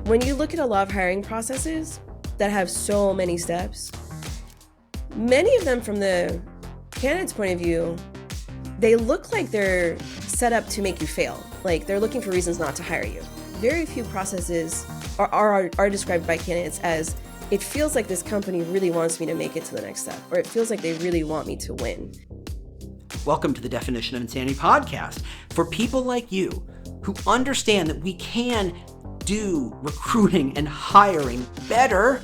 When you look at a lot of hiring processes that have so many steps, many of them from the candidate's point of view, they look like they're set up to make you fail. Like they're looking for reasons not to hire you. Very few processes are described by candidates as, it feels like this company really wants me to make it to the next step, or it feels like they really want me to win. Welcome to the Definition of Insanity podcast for people like you who understand that we can do recruiting and hiring better.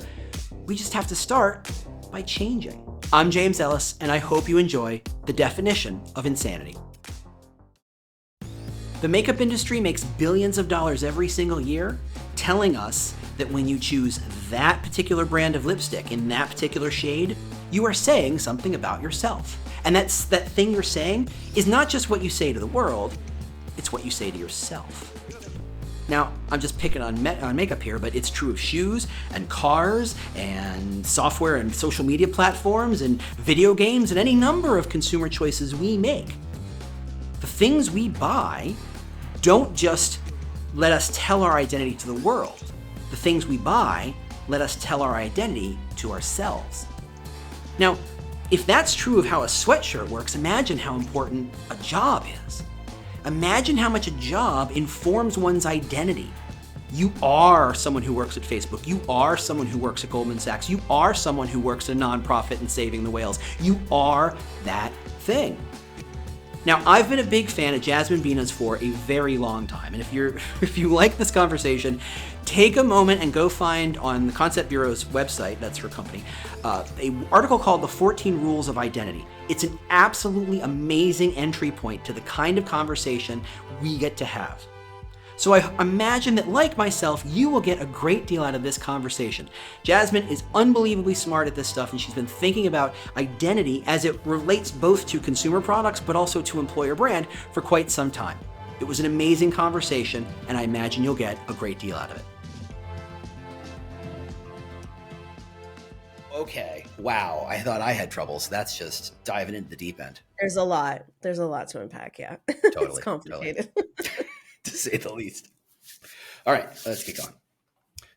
We just have to start by changing. I'm James Ellis, and I hope you enjoy the Definition of Insanity. The makeup industry makes billions of dollars every single year, telling us that when you choose that particular brand of lipstick in that particular shade, you are saying something about yourself. And that thing you're saying is not just what you say to the world, it's what you say to yourself. Now, I'm just picking on makeup here, but it's true of shoes and cars and software and social media platforms and video games and any number of consumer choices we make. The things we buy don't just let us tell our identity to the world. The things we buy let us tell our identity to ourselves. Now, if that's true of how a sweatshirt works, imagine how important a job is. Imagine how much a job informs one's identity. You are someone who works at Facebook. You are someone who works at Goldman Sachs. You are someone who works at a nonprofit and saving the whales. You are that thing. Now, I've been a big fan of Jasmine Bina's for a very long time. And if you like this conversation, take a moment and go find on the Concept Bureau's website, that's her company, an article called The 14 Rules of Identity. It's an absolutely amazing entry point to the kind of conversation we get to have. So I imagine that, like myself, you will get a great deal out of this conversation. Jasmine is unbelievably smart at this stuff, and she's been thinking about identity as it relates both to consumer products but also to employer brand for quite some time. It was an amazing conversation, and I imagine you'll get a great deal out of it. Okay, wow, I thought I had trouble, so that's just diving into the deep end. There's a lot to unpack, yeah. Totally. It's complicated. Totally. To say the least. All right, let's get going.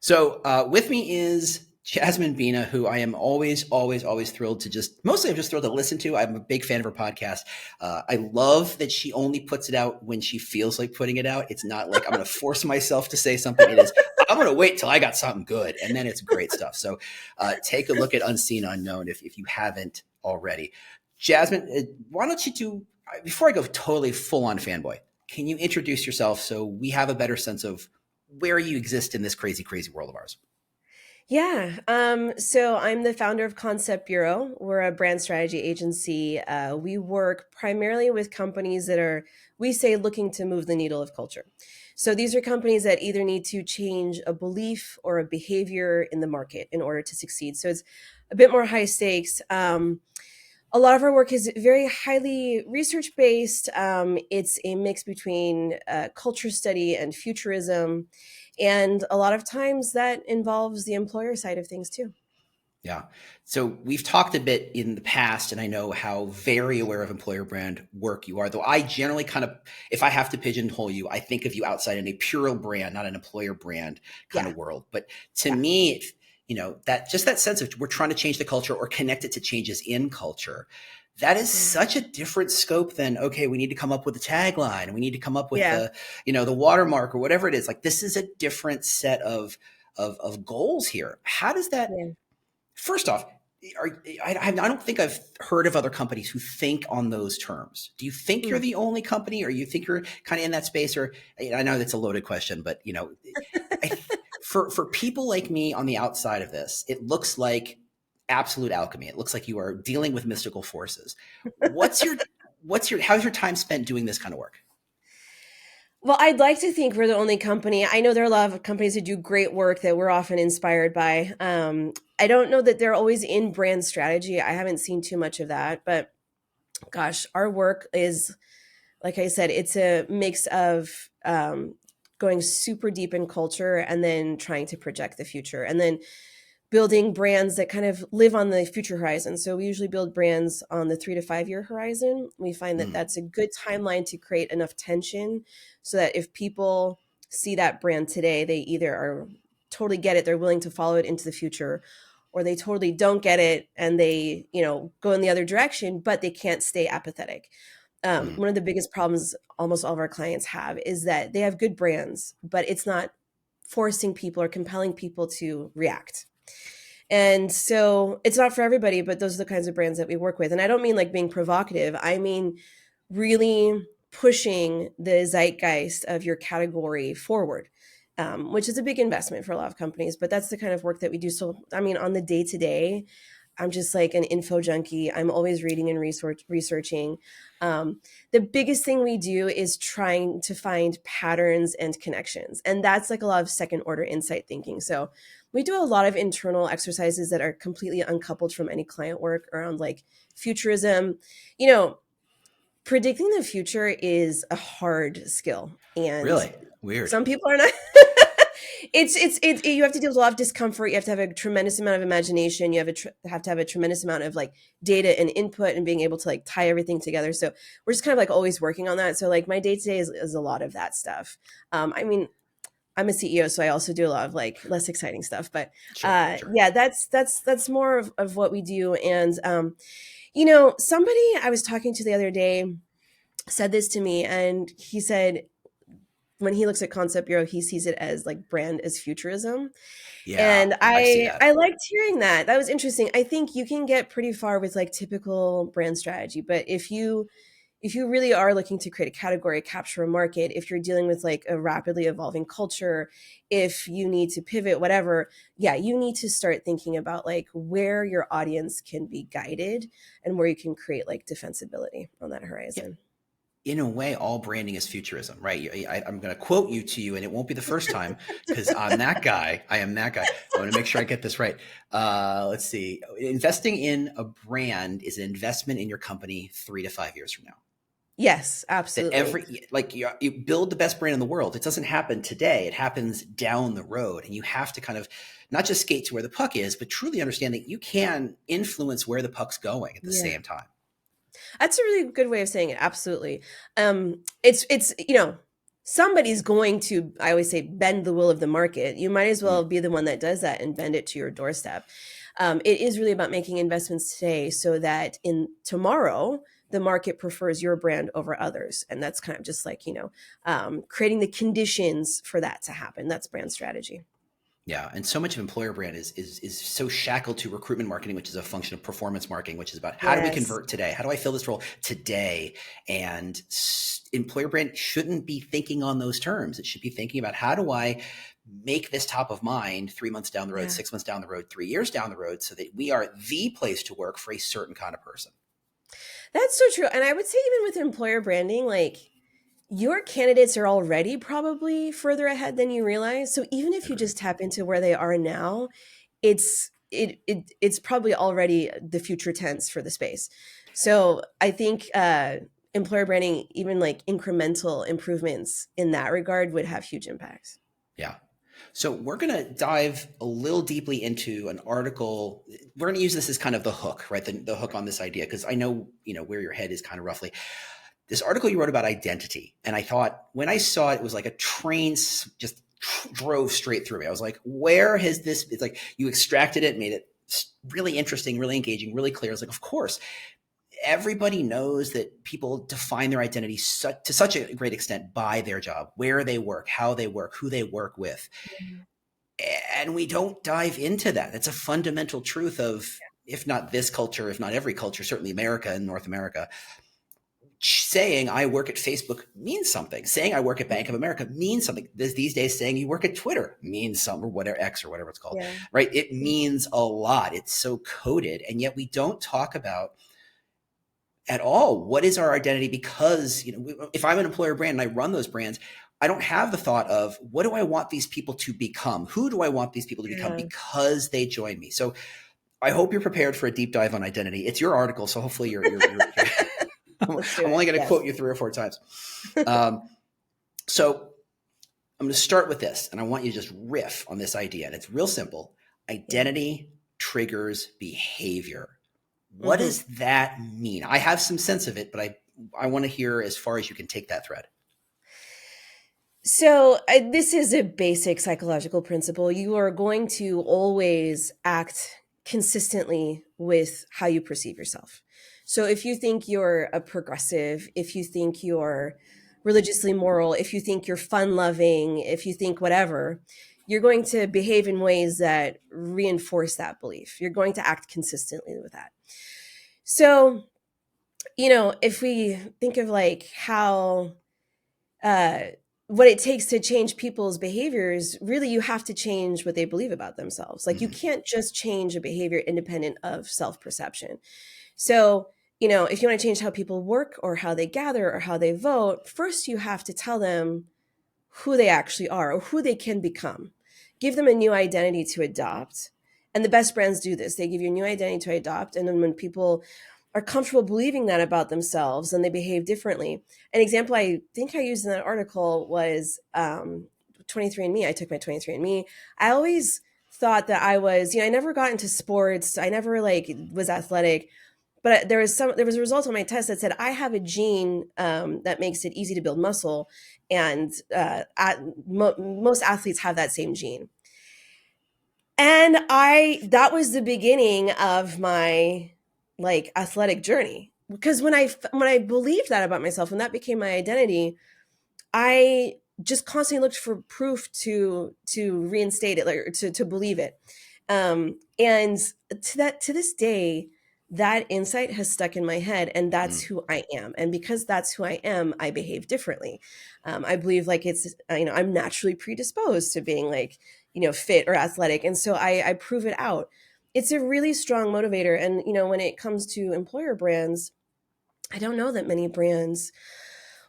So with me is Jasmine Bina, who I am always thrilled to I'm just thrilled to listen to. I'm a big fan of her podcast. I love that she only puts it out when she feels like putting it out. It's not like I'm going to force myself to say something. It is, I'm going to wait till I got something good, and then it's great stuff. So take a look at Unseen Unknown if you haven't already. Jasmine, why don't you before I go totally full on fanboy, can you introduce yourself so we have a better sense of where you exist in this crazy, crazy world of ours? Yeah. So I'm the founder of Concept Bureau. We're a brand strategy agency. We work primarily with companies that are, we say, looking to move the needle of culture. So these are companies that either need to change a belief or a behavior in the market in order to succeed. So it's a bit more high stakes. A lot of our work is very highly research-based. It's a mix between culture study and futurism. And a lot of times that involves the employer side of things too. Yeah. So we've talked a bit in the past, and I know how very aware of employer brand work you are, though I generally kind of, if I have to pigeonhole you, I think of you outside in a pure brand, not an employer brand kind of world. But to me, that sense of we're trying to change the culture or connect it to changes in culture, that is such a different scope than, okay, we need to come up with a tagline and we need to come up with the watermark or whatever it is. Like, this is a different set of goals here. How does that, first off, I don't think I've heard of other companies who think on those terms. Do you think you're the only company, or you think you're kind of in that space? Or I know that's a loaded question, but for people like me on the outside of this, it looks like absolute alchemy. It looks like you are dealing with mystical forces. How's your time spent doing this kind of work? Well, I'd like to think we're the only company. I know there are a lot of companies that do great work that we're often inspired by. I don't know that they're always in brand strategy. I haven't seen too much of that, but gosh, our work is, like I said, it's a mix of going super deep in culture and then trying to project the future, and then building brands that kind of live on the future horizon. So we usually build brands on the 3 to 5 year horizon. We find that that's a good timeline to create enough tension so that if people see that brand today, they either are totally get it, they're willing to follow it into the future, or they totally don't get it and they, go in the other direction, but they can't stay apathetic. Mhm. One of the biggest problems almost all of our clients have is that they have good brands, but it's not forcing people or compelling people to react. And so it's not for everybody, but those are the kinds of brands that we work with. And I don't mean like being provocative. I mean really pushing the zeitgeist of your category forward, which is a big investment for a lot of companies. But that's the kind of work that we do. So, I mean, on the day to day, I'm just like an info junkie. I'm always reading and researching. The biggest thing we do is trying to find patterns and connections. And that's like a lot of second order insight thinking. So we do a lot of internal exercises that are completely uncoupled from any client work around like futurism. You know, predicting the future is a hard skill, and Really weird. some people are not. You have to deal with a lot of discomfort. You have to have a tremendous amount of imagination. You have to have a tremendous amount of like data and input and being able to like tie everything together. So we're just kind of like always working on that. So like my day to day is a lot of that stuff. I mean, I'm a CEO, so I also do a lot of like less exciting stuff. But Sure, sure. yeah, that's more of what we do. And somebody I was talking to the other day said this to me, and he said when he looks at Concept Bureau, he sees it as like brand as futurism. Yeah, And I see I that. I liked hearing that. That was interesting. I think you can get pretty far with like typical brand strategy, but if you really are looking to create a category, capture a market, if you're dealing with like a rapidly evolving culture, if you need to pivot, whatever, yeah, you need to start thinking about like where your audience can be guided and where you can create like defensibility on that Yeah. horizon. In a way, all branding is futurism, right? I'm going to quote you to you, and it won't be the first time because I'm that guy. I am that guy. I want to make sure I get this right. Let's see. Investing in a brand is an investment in your company 3 to 5 years from now. Yes, That absolutely. you build the best brand in the world. It doesn't happen today. It happens down the road, and you have to kind of not just skate to where the puck is, but truly understand that you can influence where the puck's going at the Yeah. same time. That's a really good way of saying it. Absolutely. It's somebody's going to, I always say, bend the will of the market. You might as well Mm, be the one that does that and bend it to your doorstep. It is really about making investments today so that in tomorrow the market prefers your brand over others, and that's kind of just like creating the conditions for that to happen. That's brand strategy. yeah, and so much of employer brand is so shackled to recruitment marketing, which is a function of performance marketing, which is about how do we Yes. convert today? How do I fill this role today? And employer brand shouldn't be thinking on those terms. It should be thinking about how do I make this top of mind 3 months down the road, Yeah. 6 months down the road, 3 years down the road, so that we are the place to work for a certain kind of person. That's so true. And I would say even with employer branding, like your candidates are already probably further ahead than you realize. So even if you Agreed. just tap into where they are now, it's probably already the future tense for the space. So I think employer branding, even like incremental improvements in that regard, would have huge impacts. Yeah. So we're going to dive a little deeply into an article. We're going to use this as kind of the hook, right? The hook on this idea, because I know, where your head is kind of roughly. This article you wrote about identity. And I thought when I saw it, it was like a train just drove straight through me. I was like, where has this, it's like you extracted it, made it really interesting, really engaging, really clear. It's like, of course, everybody knows that people define their identity to such a great extent by their job, where they work, how they work, who they work with. And we don't dive into that. That's a fundamental truth of, if not this culture, if not every culture, certainly America and North America. Saying I work at Facebook means something. Saying I work at Bank of America means something. These days, saying you work at Twitter means something, or whatever, X or whatever it's called, Yeah. right? It means a lot. It's so coded. And yet we don't talk about at all what is our identity, because if I'm an employer brand and I run those brands, I don't have the thought of what do I want these people to become? Who do I want these people to become Yeah. because they join me? So I hope you're prepared for a deep dive on identity. It's your article, so hopefully you're I'm Let's do only it. going to Yes. quote you 3 or 4 times. Um, so I'm going to start with this, and I want you to just riff on this idea. And it's real simple. Yeah. Identity triggers behavior. What Hmm. does that mean? I have some sense of it, but I want to hear as far as you can take that thread. So, this is a basic psychological principle. You are going to always act consistently with how you perceive yourself. So, if you think you're a progressive, if you think you're religiously moral, if you think you're fun loving, if you think whatever, you're going to behave in ways that reinforce that belief. You're going to act consistently with that. So, if we think of like how uh, what it takes to change people's behaviors, really, you have to change what they believe about themselves. Like, you Mm-hmm. can't just change a behavior independent of self perception. So, if you want to change how people work or how they gather or how they vote, first you have to tell them who they actually are or who they can become. Give them a new identity to adopt. And the best brands do this. They give you a new identity to adopt. And then when people are comfortable believing that about themselves, then they behave differently. An example I think I used in that article was 23andMe. I took my 23andMe. I always thought that I was, I never got into sports. I never like was athletic, but there was a result on my test that said I have a gene that makes it easy to build muscle, and most athletes have that same gene. And I that was the beginning of my like athletic journey, because when I believed that about myself, when that became my identity, I just constantly looked for proof to reinstate it, like to believe it. And to this day, that insight has stuck in my head, and that's Mm. who I am. And because that's who I am, I behave differently. I believe like it's I'm naturally predisposed to being like fit or athletic, and so I prove it out. It's a really strong motivator, and when it comes to employer brands, I don't know that many brands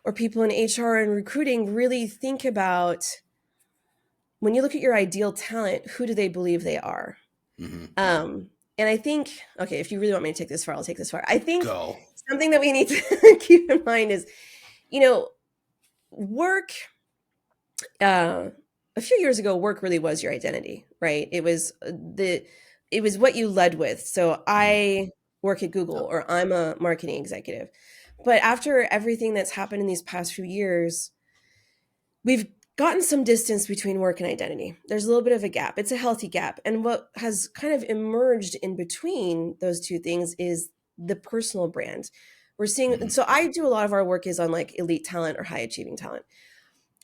or people in HR and recruiting really think about, when you look at your ideal talent, who do they believe they are? Mm-hmm. And I think, okay, if you really want me to take this far, I'll take this far. I think Go. something that we need to keep in mind is, you know, work, uh, a few years ago, work really was your identity, right? It was what you led with. So Mm-hmm. I work at Google, Yep. or I'm a marketing executive. But after everything that's happened in these past few years, we've gotten some distance between work and identity. There's a little bit of a gap. It's a healthy gap. And what has kind of emerged in between those two things is the personal brand. We're seeing, Mm-hmm. so I do a lot of our work is on like elite talent or high achieving talent.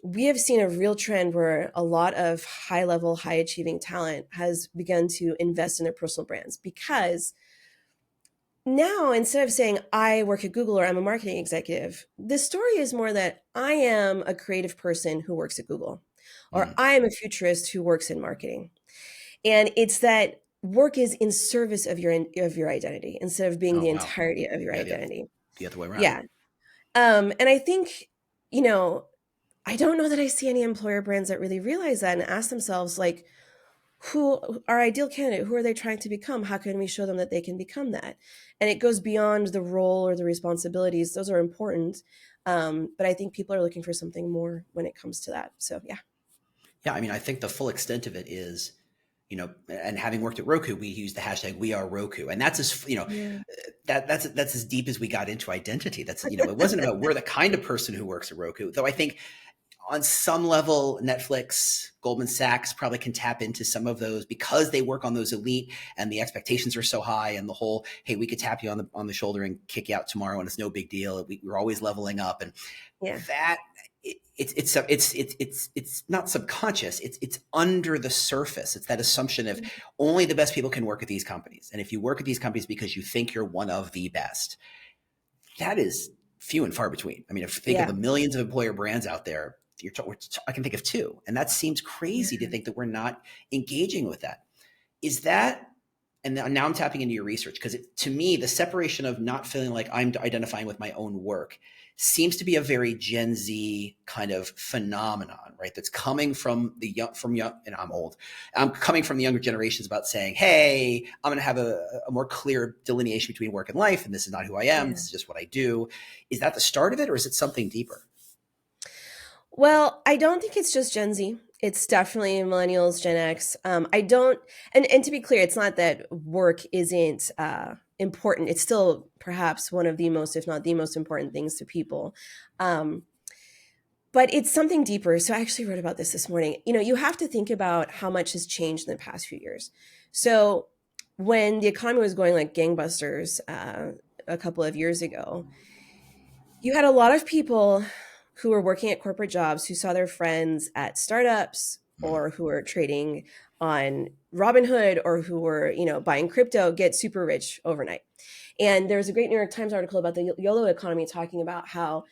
We have seen a real trend where a lot of high level, high achieving talent has begun to invest in their personal brands, because now, instead of saying I work at Google or I'm a marketing executive, the story is more that I am a creative person who works at Google, or Mm-hmm. I am a futurist who works in marketing. And it's that work is in service of your identity instead of being Oh the wow. entirety of your Yeah, identity. the other way around. Yeah. And I think, you know, I don't know that I see any employer brands that really realize that and ask themselves, like, who our ideal candidate, who are they trying to become, how can we show them that they can become that? And it goes beyond the role or the responsibilities. Those are important, but I think people are looking for something more when it comes to that. So yeah. Yeah, I mean, I think the full extent of it is, and having worked at Roku, we use the hashtag We Are Roku, and that's as Yeah. that's as deep as we got into identity. That's it wasn't about we're the kind of person who works at Roku, though. I think on some level, Netflix, Goldman Sachs probably can tap into some of those because they work on those elite and the expectations are so high, and the whole, hey, we could tap you on the shoulder and kick you out tomorrow and it's no big deal. We're always leveling up, and Yeah. that it's not subconscious. It's under the surface. It's that assumption of only the best people can work at these companies, and if you work at these companies because you think you're one of the best, that is few and far between. I mean, if you think of Yeah. the millions of employer brands out there, I can think of two, and that seems crazy to Yeah. think that we're not engaging with that. Is that, and now I'm tapping into your research, because to me, the separation of not feeling like I'm identifying with my own work seems to be a very Gen Z kind of phenomenon, right? That's coming from from young, and I'm old. I'm coming from the younger generations about saying, hey, I'm going to have a more clear delineation between work and life, and this is not who I am. Yeah. This is just what I do. Is that the start of it, or is it something deeper? Well, I don't think it's just Gen Z. It's definitely millennials, Gen X. I don't, and to be clear, it's not that work isn't important. It's still perhaps one of the most, if not the most important things to people. Um, But it's something deeper. So I actually wrote about this morning. You have to think about how much has changed in the past few years. So when the economy was going like gangbusters a couple of years ago, you had a lot of people who were working at corporate jobs who saw their friends at startups Mm. or who were trading on Robinhood or who were, buying crypto get super rich overnight. And there was a great New York Times article about the YOLO economy talking about how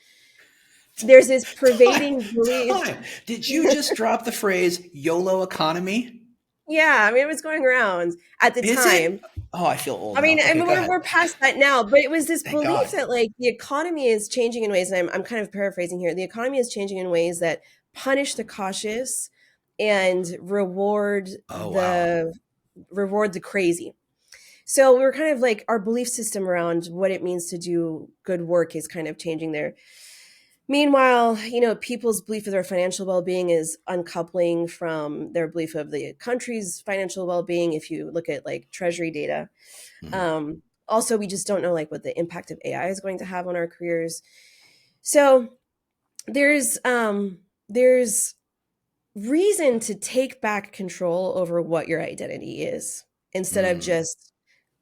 there's this Time, pervading belief. time. Did you just drop the phrase YOLO economy? Yeah, I mean, it was going around at the Is it? time. Oh, I feel old I now. mean, Okay, go we're ahead. past that now, but it was this Thank belief God. that like the economy is changing in ways, and I'm kind of paraphrasing here. The economy is changing in ways that punish the cautious and Oh, wow. reward the crazy. So we're kind of like our belief system around what it means to do good work is kind of changing there. Meanwhile, people's belief of their financial well-being is uncoupling from their belief of the country's financial well-being. If you look at like treasury data, Mhm. also we just don't know like what the impact of AI is going to have on our careers. So there's reason to take back control over what your identity is instead of Mm. just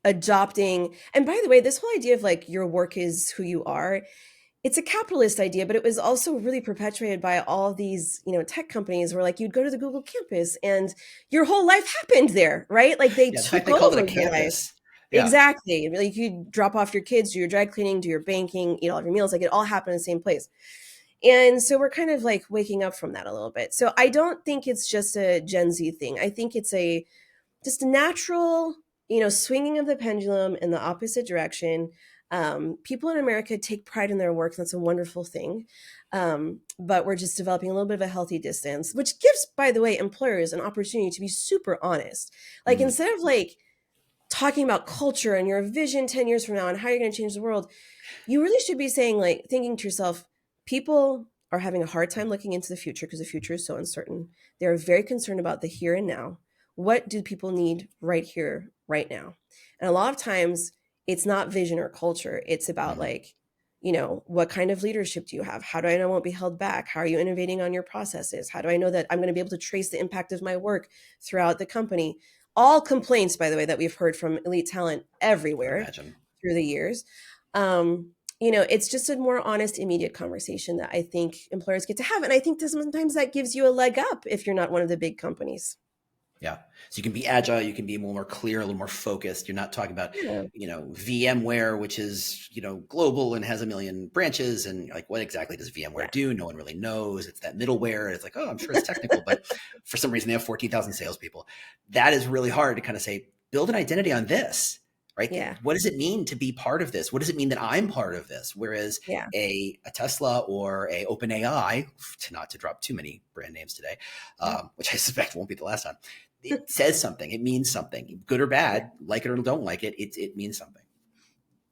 adopting. And by the way, this whole idea of like your work is who you are, it's a capitalist idea, but it was also really perpetuated by all these, tech companies where like you'd go to the Google campus and your whole life happened there, right? Like they Yeah, the fact took they called it a over your life. campus. Yeah. Exactly. Like you drop off your kids, do your dry cleaning, do your banking, eat all of your meals, like it all happened in the same place. And so we're kind of like waking up from that a little bit. So I don't think it's just a Gen Z thing. I think it's a just natural, swinging of the pendulum in the opposite direction. People in America take pride in their work. That's a wonderful thing. But we're just developing a little bit of a healthy distance, which gives, by the way, employers an opportunity to be super honest. Like Mm. instead of like talking about culture and your vision 10 years from now and how you're going to change the world, you really should be saying, like, thinking to yourself, people are having a hard time looking into the future because the future is so uncertain. They're very concerned about the here and now. What do people need right here, right now? And a lot of times it's not vision or culture. It's about Mm. like, what kind of leadership do you have? How do I know I won't be held back? How are you innovating on your processes? How do I know that I'm going to be able to trace the impact of my work throughout the company? All complaints, by the way, that we've heard from elite talent I everywhere imagine. through the years. um, it's just a more honest, immediate conversation that I think employers get to have. And I think that sometimes that gives you a leg up if you're not one of the big companies. Yeah. So you can be agile, you can be a little more clear, a little more focused. You're not talking about, Yeah. VMware, which is, global and has a million branches. And like, what exactly does VMware Yeah. do? No one really knows. It's that middleware. It's like, oh, I'm sure it's technical, but for some reason they have 14,000 salespeople. That is really hard to kind of say, build an identity on this, right? Yeah. What does it mean to be part of this? What does it mean that I'm part of this? Whereas Yeah. a Tesla or a OpenAI, not to drop too many brand names today, which I suspect won't be the last time, it says something. It means something, good or Yeah. bad, like it or don't like it. It means something.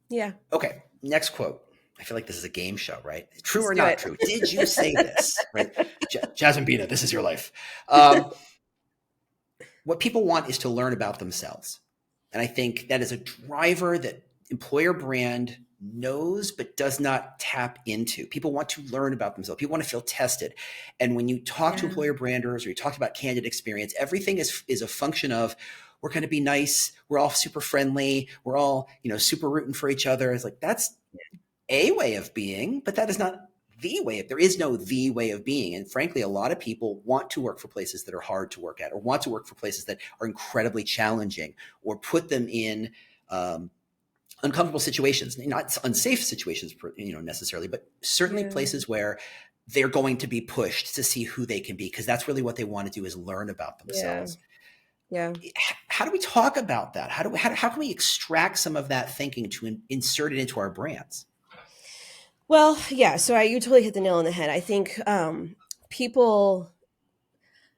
Yeah. Okay, next quote. I feel like this is a game show, right? True Let's or do not it. true? Did you say this? Right, Jasmine Bina, this is your life. What people want is to learn about themselves, and I think that is a driver that employer brand knows but does not tap into. People want to learn about themselves. People want to feel tested. And when you talk to Yeah. employer branders or you talk about candidate experience, everything is a function of we're going to be nice, we're all super friendly, we're all, super rooting for each other. It's like that's a way of being, but that is not the way. There is no the way of being. And frankly, a lot of people want to work for places that are hard to work at, or want to work for places that are incredibly challenging, or put them in uncomfortable situations, not unsafe situations, necessarily, but certainly Yeah. places where they're going to be pushed to see who they can be, because that's really what they want to do, is learn about Yeah. themselves. Yeah. How do we talk about that? How can we extract some of that thinking to insert it into our brands? Well, yeah. So you totally hit the nail on the head. I think people.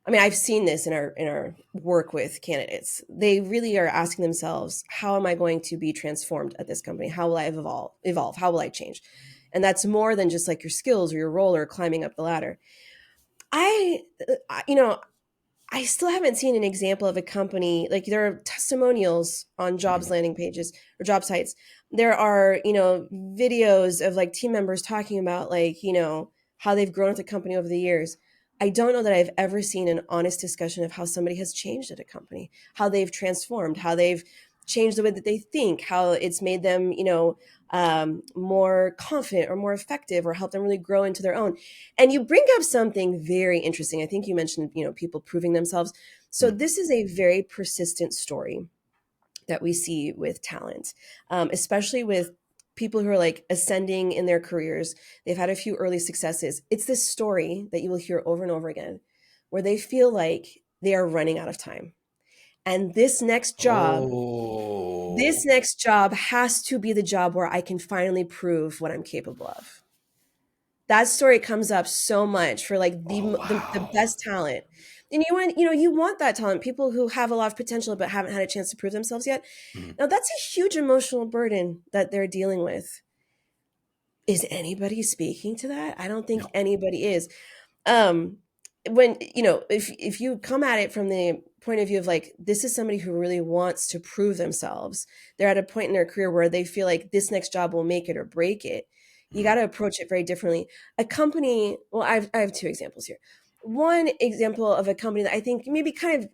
I mean, I've seen this in our work with candidates. They really are asking themselves, "How am I going to be transformed at this company? How will I evolve? Evolve? How will I change?" And that's more than just like your skills or your role or climbing up the ladder. I, you know, I still haven't seen an example of a company like there are testimonials on jobs Mhm. landing pages or job sites. There are, videos of like team members talking about like, how they've grown with the company over the years. I don't know that I've ever seen an honest discussion of how somebody has changed at a company, how they've transformed, how they've changed the way that they think, how it's made them, more confident or more effective or help them really grow into their own. And you bring up something very interesting. I think you mentioned, people proving themselves. So Mm. this is a very persistent story that we see with talent, especially with people who are like ascending in their careers. They've had a few early successes. It's this story that you will hear over and over again where they feel like they are running out of time. And Oh, this next job has to be the job where I can finally prove what I'm capable of. That story comes up so much for like oh, the wow. best talent. And you want that talent, people who have a lot of potential but haven't had a chance to prove themselves yet. Mhm. Now that's a huge emotional burden that they're dealing with. Is anybody speaking to that? I don't think No. anybody is. Um, when if you come at it from the point of view of like this is somebody who really wants to prove themselves, they're at a point in their career where they feel like this next job will make it or break it. You got Mhm. to approach it very differently. A company, well, I have two examples here. One example of a company that I think maybe kind of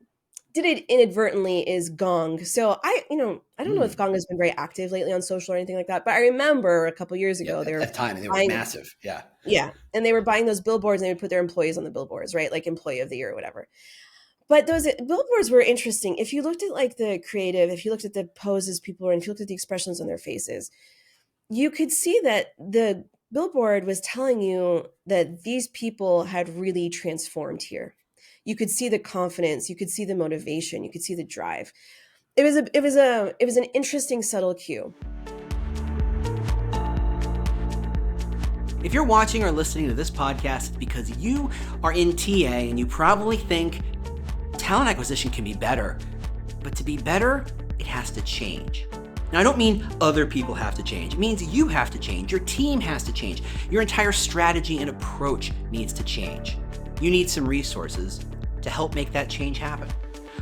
did it inadvertently is Gong. So I don't know if Mm. Gong has been very active lately on social or anything like that, but I remember a couple years Yeah, ago they at were the time, and they were buying, massive. Yeah. yeah, and they were buying those billboards and they would put their employees on the billboards, right? Like employee of the year or whatever. But those billboards were interesting. If you looked at like the creative, if you looked at the poses people were in, if you looked at the expressions on their faces, you could see that the billboard was telling you that these people had really transformed here. You could see the confidence, you could see the motivation, you could see the drive. It was an interesting subtle cue. If you're watching or listening to this podcast, it's because you are in TA and you probably think talent acquisition can be better. But to be better, it has to change. Now, I don't mean other people have to change. It means you have to change. Your team has to change. Your entire strategy and approach needs to change. You need some resources to help make that change happen.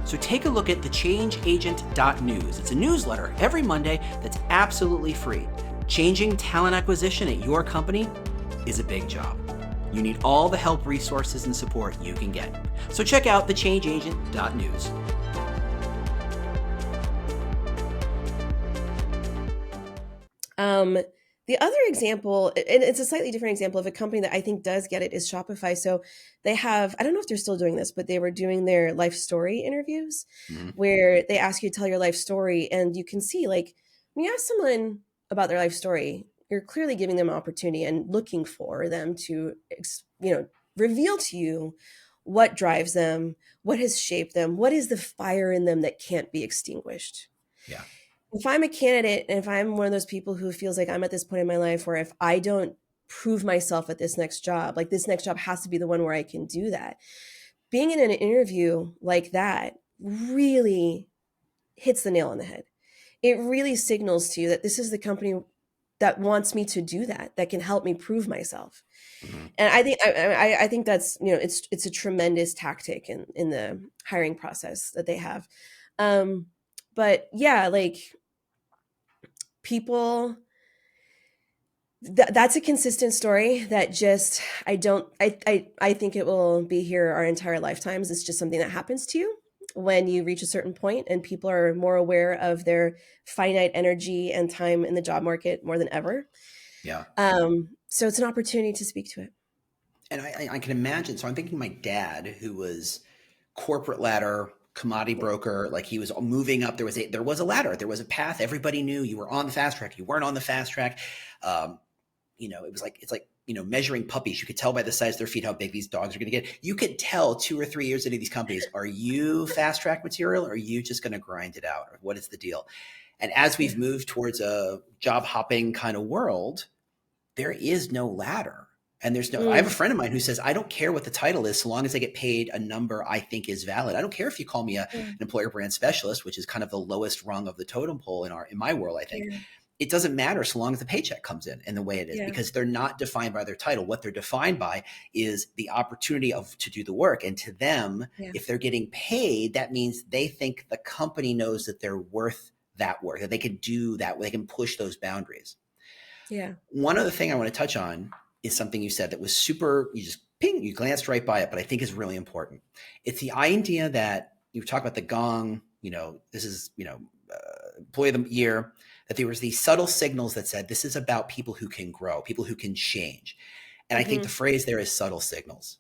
So take a look at thechangeagent.news. It's a newsletter every Monday that's absolutely free. Changing talent acquisition at your company is a big job. You need all the help, resources, and support you can get. So check out thechangeagent.news. Um, the other example, and it's a slightly different example of a company that I think does get it, is Shopify. So they have, I don't know if they're still doing this, but they were doing their life story interviews Mhm. where they ask you to tell your life story. And you can see, like, when you ask someone about their life story, you're clearly giving them an opportunity and looking for them to, reveal to you what drives them, what has shaped them, what is the fire in them that can't be extinguished. Yeah. If I'm a candidate and if I'm one of those people who feels like I'm at this point in my life where if I don't prove myself at this next job, like this next job has to be the one where I can do that. Being in an interview like that really hits the nail on the head. It really signals to you that this is the company that wants me to do that, that can help me prove myself. Mhm. And I think that's, it's a tremendous tactic in the hiring process that they have. Um, but yeah, like people that's a consistent story that just I don't I think it will be here our entire lifetimes. It's just something that happens to you when you reach a certain point and people are more aware of their finite energy and time in the job market more than ever. Yeah. So it's an opportunity to speak to it. And I can imagine. So I'm thinking my dad, who was corporate ladder, commodity Yeah. broker, like he was moving up. There was a ladder. There was a path. Everybody knew you were on the fast track. You weren't on the fast track. Um, it's like measuring puppies. You could tell by the size of their feet how big these dogs are going to get. You could tell 2 or 3 years into these companies, are you fast track material or are you just going to grind it out? Or what is the deal? And as Yeah. we've moved towards a job hopping kind of world, there is no ladder. And I have a Mm, friend of mine who says, I don't care what the title is, so long as I get paid a number I think is valid. I don't care if you call me yeah. an employer brand specialist, which is kind of the lowest rung of the totem pole in my world, I think. Yeah. It doesn't matter so long as the paycheck comes in the way it is, Yeah. because they're not defined by their title. What they're defined by is the opportunity to do the work. And to them, Yeah. if they're getting paid, that means they think the company knows that they're worth that work, that they can do that, they can push those boundaries. Yeah. One other thing I want to touch on, is something you said that was super, you just ping, you glanced right by it, but I think is really important. It's the idea that you talk about the gong, this is, employee of the year, that there was these subtle signals that said, this is about people who can grow, people who can change. And I think the Hmm. phrase there is subtle signals.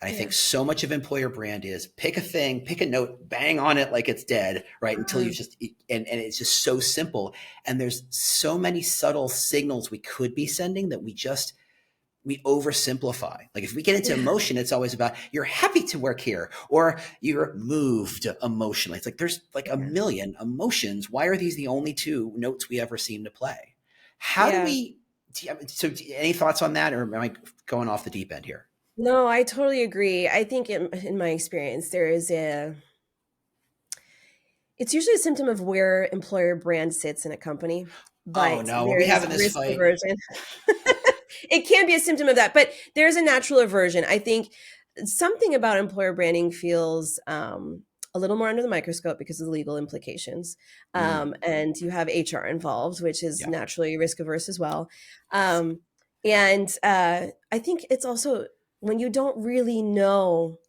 And I think Yeah. so much of employer brand is pick a thing, pick a note, bang on it like it's dead, right? Until you Mhm. just, and it's just so simple. And there's so many subtle signals we could be sending that we oversimplify. Like if we get into Yeah. emotion, it's always about you're happy to work here or you're moved emotionally. It's like there's like a Yeah. million emotions. Why are these the only two notes we ever seem to play? How do Yeah. we? Any thoughts on that, or am I going off the deep end here? No, I totally agree. I think in my experience, it's usually a symptom of where employer brand sits in a company, Oh but no, are we there's having this risk fight? aversion. It can be a symptom of that, but there's a natural aversion. I think something about employer branding feels a little more under the microscope because of the legal implications. Mm, And you have HR involved, which is yeah. naturally risk averse as well. Yes. Um, and I think it's also when you don't really know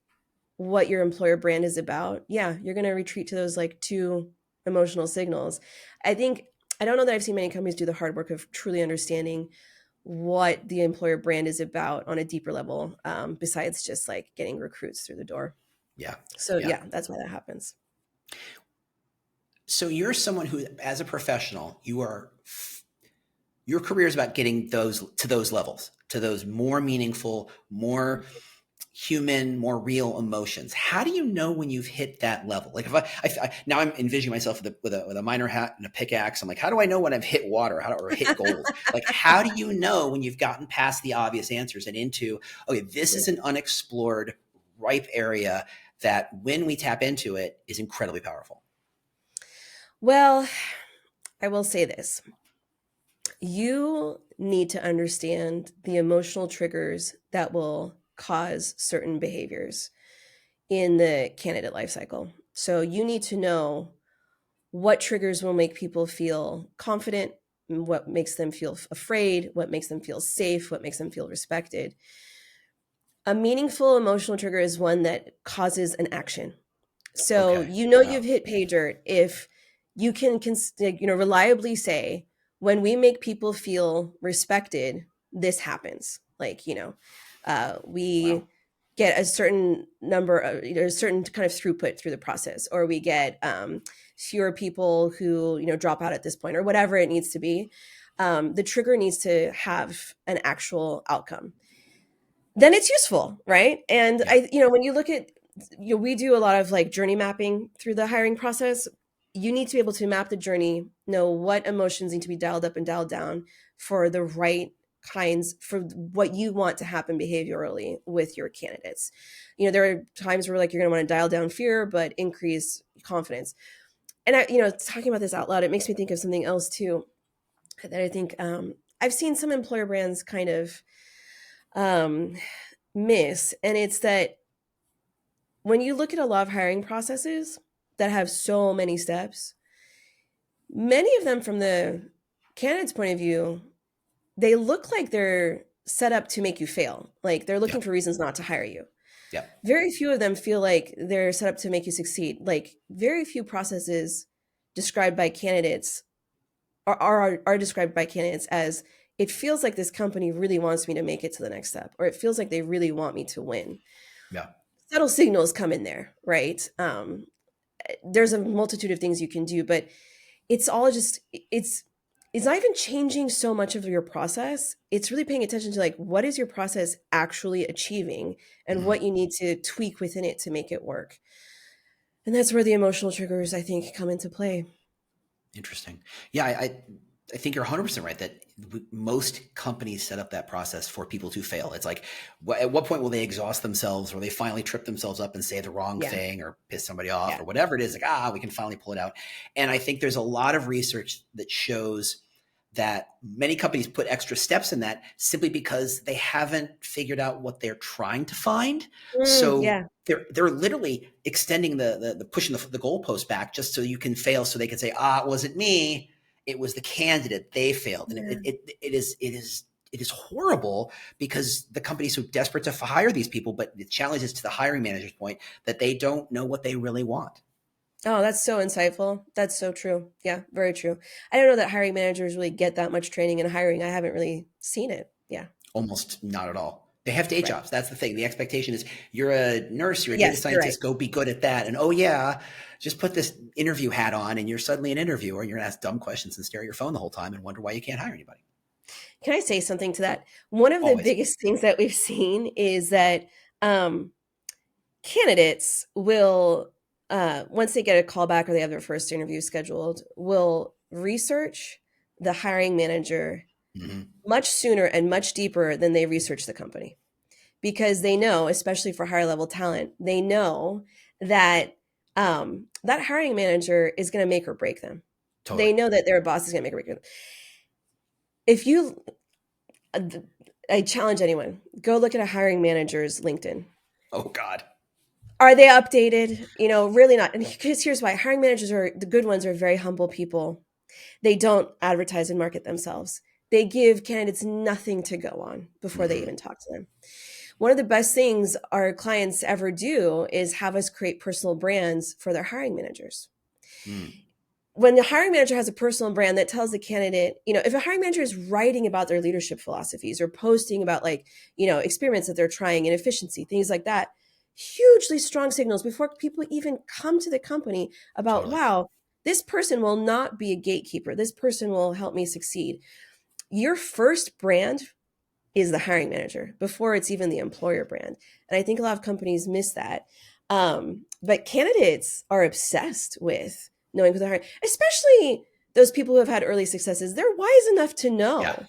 what your employer brand is about, yeah, you're going to retreat to those like two emotional signals. I think I don't know that I've seen many companies do the hard work of truly understanding what the employer brand is about on a deeper level, besides just like getting recruits through the door. Yeah. So Yeah. yeah, that's why that happens. So you're someone who, as a professional, your career is about getting those levels, to those more meaningful, more human, more real emotions. How do you know when you've hit that level? Like if now I'm envisioning myself with a miner hat and a pickaxe. I'm like, how do I know when I've hit water, or hit gold? Like, how do you know when you've gotten past the obvious answers and into, okay, this is an unexplored, ripe area that when we tap into it is incredibly powerful. Well, I will say this. You need to understand the emotional triggers that will cause certain behaviors in the candidate life cycle. So you need to know what triggers will make people feel confident, what makes them feel afraid, what makes them feel safe, what makes them feel respected. A meaningful emotional trigger is one that causes an action. So Okay. you know Wow. you've hit pay dirt if you can reliably say when we make people feel respected, this happens. Like Wow. we get a certain number of a certain kind of throughput through the process, or we get fewer people who drop out at this point, or whatever it needs to be. The trigger needs to have an actual outcome, then it's useful, right? And Yeah. when you look at, we do a lot of like journey mapping through the hiring process. You need to be able to map the journey, know what emotions need to be dialed up and dialed down for the right kinds, for what you want to happen behaviorally with your candidates. There are times where like you're going to want to dial down fear, but increase confidence. And talking about this out loud, it makes me think of something else too that I think I've seen some employer brands kind of um, miss. And it's that when you look at a lot of hiring processes that have so many steps, many of them from the candidate's point of view, they look like they're set up to make you fail. Like they're Yeah. looking for reasons not to hire you. Yeah. Very few of them feel like they're set up to make you succeed. Like very few processes described by candidates are described by candidates as, it feels like this company really wants me to make it to the next step, or it feels like they really want me to win. Yeah. Subtle signals come in there, right? There's a multitude of things you can do, but it's all just it's not even changing so much of your process. It's really paying attention to like what is your process actually achieving and Mhm. what you need to tweak within it to make it work. And that's where the emotional triggers, I think, come into play. Interesting. Yeah, I think you're 100% right that most companies set up that process for people to fail. It's like, at what point will they exhaust themselves, or they finally trip themselves up and say the wrong Yeah. thing or piss somebody off Yeah. or whatever it is? Like, we can finally pull it out. And I think there's a lot of research that shows that many companies put extra steps in that simply because they haven't figured out what they're trying to find. So Yeah. they're literally extending the pushing the goalpost back just so you can fail, so they can say, it wasn't me, it was the candidate, they failed. And Yeah. it is it is horrible because the company's so desperate to hire these people, but the challenge is, to the hiring manager's point, that they don't know what they really want. Oh, that's so insightful. That's so true. Yeah, very true. I don't know that hiring managers really get that much training in hiring. I haven't really seen it. Yeah, Almost not at all. They have day right. jobs. That's the thing. The expectation is, you're a nurse, you're a data Yes, you're right. scientist, go be good at that. And oh yeah, just put this interview hat on and you're suddenly an interviewer, and you're gonna ask dumb questions and stare at your phone the whole time and wonder why you can't hire anybody. Can I say something to that? One of the Always. biggest things that we've seen is that um, candidates will, once they get a call back or they have their first interview scheduled, will research the hiring manager Mm-hmm. much sooner and much deeper than they research the company, because they know, especially for higher level talent, they know that that hiring manager is going to make or break them. They Totally. know that their boss is going to make or break them. If you, I challenge anyone, go look at a hiring manager's LinkedIn. Oh God. Are they updated? Really not. And here's why: hiring managers, are the good ones, are very humble people. They don't advertise and market themselves. They give candidates nothing to go on before they Mm-hmm. even talk to them. One of the best things our clients ever do is have us create personal brands for their hiring managers. Mm. When the hiring manager has a personal brand that tells the candidate, if a hiring manager is writing about their leadership philosophies or posting about, like, experiments that they're trying in efficiency, things like that, hugely strong signals before people even come to the company about, Totally. wow, this person will not be a gatekeeper. This person will help me succeed. Your first brand is the hiring manager before it's even the employer brand. And I think a lot of companies miss that. But candidates are obsessed with knowing who they're hiring, especially those people who have had early successes. They're wise enough to Yeah. know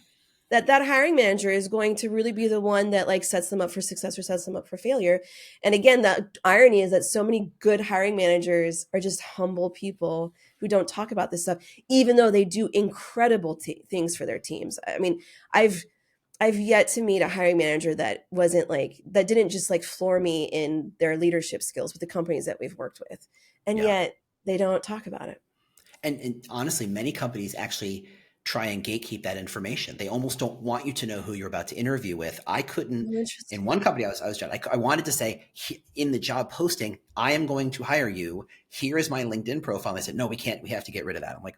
that that hiring manager is going to really be the one that, like, sets them up for success or sets them up for failure. And again, the irony is that so many good hiring managers are just humble people who don't talk about this stuff, even though they do incredible things for their teams. I mean, I've I've yet to meet a hiring manager that wasn't like, that didn't just like floor me in their leadership skills with the companies that we've worked with. And Yeah. yet they don't talk about it. And honestly, many companies actually try and gatekeep that information. They almost don't want you to know who you're about to interview with. I couldn't, Oh, in interesting. one company I wanted to say, in the job posting, I am going to hire you. Here is my LinkedIn profile. And they said, no, we can't. We have to get rid of that. I'm like,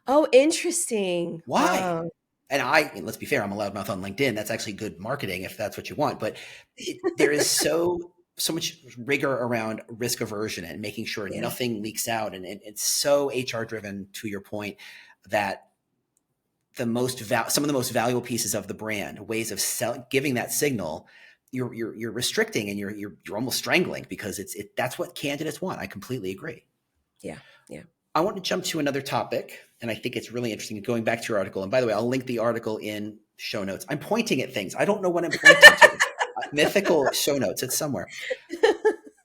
Oh, interesting. why? Wow. And let's be fair, I'm a loudmouth on LinkedIn. That's actually good marketing if that's what you want. But there is so much rigor around risk aversion and making sure Yeah. nothing leaks out, and it's so HR driven. To your point, that some of the most valuable pieces of the brand, ways of giving that signal, you're restricting, and you're almost strangling, because that's what candidates want. I completely agree. Yeah. Yeah. I want to jump to another topic, and I think it's really interesting, going back to your article. And by the way, I'll link the article in show notes. I'm pointing at things. I don't know what I'm pointing to. Mythical show notes. It's somewhere.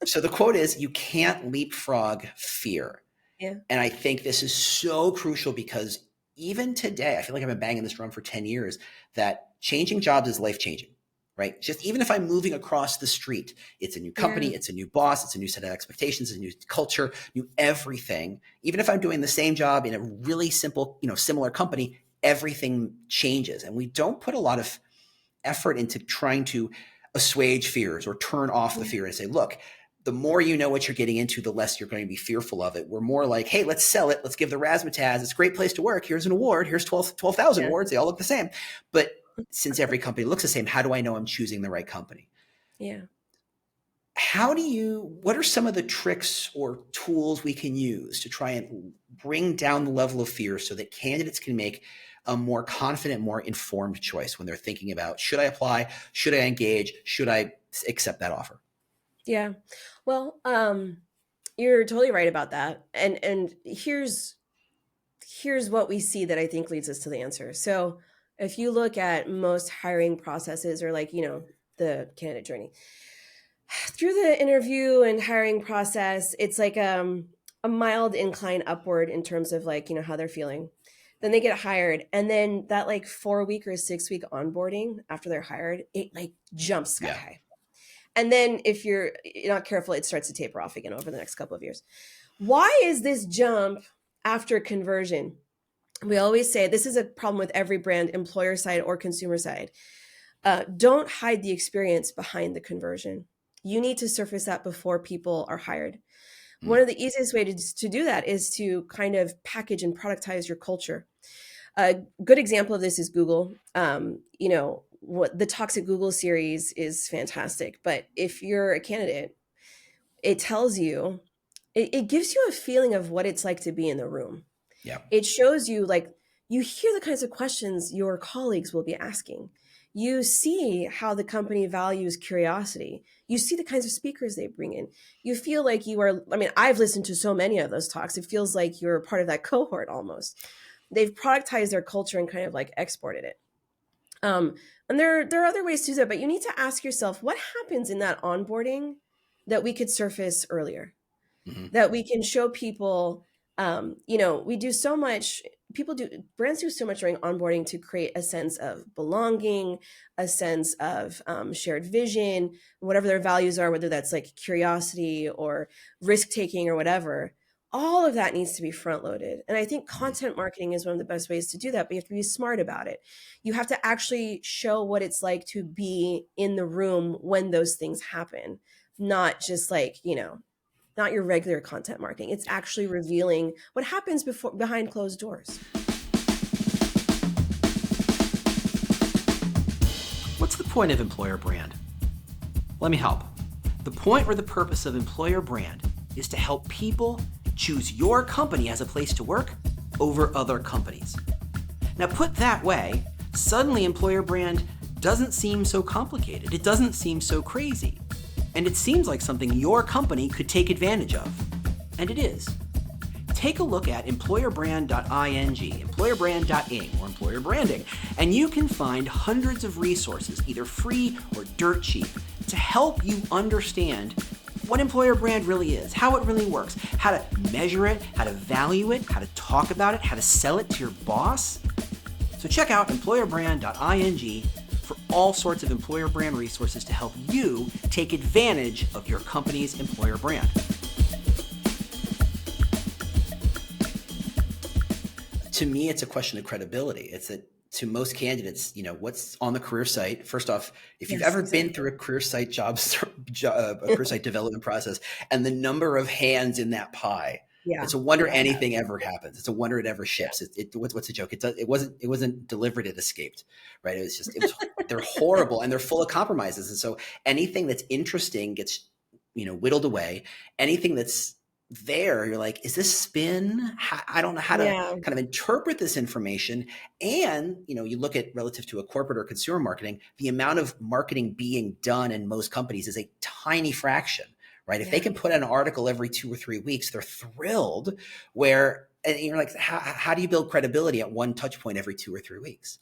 So the quote is, "You can't leapfrog fear." Yeah. And I think this is so crucial, because even today, I feel like I've been banging this drum for 10 years, that changing jobs is life changing, right? Just even if I'm moving across the street, it's a new Yeah. company, it's a new boss, it's a new set of expectations, it's a new culture, new everything. Even if I'm doing the same job in a really simple, similar company, everything changes. And we don't put a lot of effort into trying to assuage fears or turn off the Yeah. fear and say, look, the more you know what you're getting into, the less you're going to be fearful of it. We're more like, hey, let's sell it. Let's give the razzmatazz. It's a great place to work. Here's an award. Here's 12,000 Yeah. awards. They all look the same. But since every company looks the same, how do I know I'm choosing the right company? Yeah. What are some of the tricks or tools we can use to try and bring down the level of fear so that candidates can make a more confident, more informed choice when they're thinking about, should I apply? Should I engage? Should I accept that offer? Yeah. Well, you're totally right about that. And here's what we see that I think leads us to the answer. So if you look at most hiring processes, or, like, the candidate journey, through the interview and hiring process, it's like a mild incline upward in terms of, like, how they're feeling. Then they get hired, and then that, like, 4 week or 6 week onboarding after they're hired, it like jumps sky Yeah. high. And then if you're not careful, it starts to taper off again over the next couple of years. Why is this jump after conversion We always say this is a problem with every brand, employer side or consumer side. Don't hide the experience behind the conversion. You need to surface that before people are hired. One Mm, of the easiest ways to do that is to kind of package and productize your culture. A good example of this is Google. What the Toxic Google series is fantastic, but if you're a candidate, it tells you, it gives you a feeling of what it's like to be in the room. yeah. It shows you, like, you hear the kinds of questions your colleagues will be asking. You see how the company values curiosity. You see the kinds of speakers they bring in. You feel like you are, I mean, I've listened to so many of those talks. It feels like you're part of that cohort almost. They've productized their culture and kind of like exported it. Um, and there are other ways to do that, but you need to ask yourself what happens in that onboarding that we could surface earlier, Hmm. that we can show people. We do so much, brands do so much during onboarding to create a sense of belonging, a sense of shared vision, whatever their values are, whether that's like curiosity or risk taking or whatever. All of that needs to be front loaded, and I think Hmm. content marketing is one of the best ways to do that, but you have to be smart about it. You have to actually show what it's like to be in the room when those things happen, not just like, not your regular content marketing. It's actually revealing what happens before behind closed doors. What's the point of employer brand? Let me help. The point or the purpose of employer brand is to help people choose your company as a place to work over other companies. Now, put that way, suddenly employer brand doesn't seem so complicated. It doesn't seem so crazy. And it seems like something your company could take advantage of. And it is. Take a look at employerbrand.ing, employerbrand.ing, or employer branding, and you can find hundreds of resources, either free or dirt cheap, to help you understand what employer brand really is, how it really works, how to measure it, how to value it, how to talk about it, how to sell it to your boss. So check out employerbrand.ing for all sorts of employer brand resources to help you take advantage of your company's employer brand. To me, it's a question of credibility. It's that to most candidates, what's on the career site. First off, if you've Yes, ever been exactly. through a career site a career site development process, and the number of hands in that pie, Yeah, it's a wonder yeah, I have. anything ever happens. It's a wonder it ever Yeah, ships. What's the joke? It wasn't delivered. It escaped, right? They're horrible and they're full of compromises. And so anything that's interesting gets, whittled away. Anything that's there, you're like, is this spin? I don't know how to yeah, kind of interpret this information. And you look at relative to a corporate or consumer marketing, the amount of marketing being done in most companies is a tiny fraction, right? If they yeah, can put out an article every 2 or 3 weeks, they're thrilled. And you're like, how do you build credibility at one touch point every 2 or 3 weeks?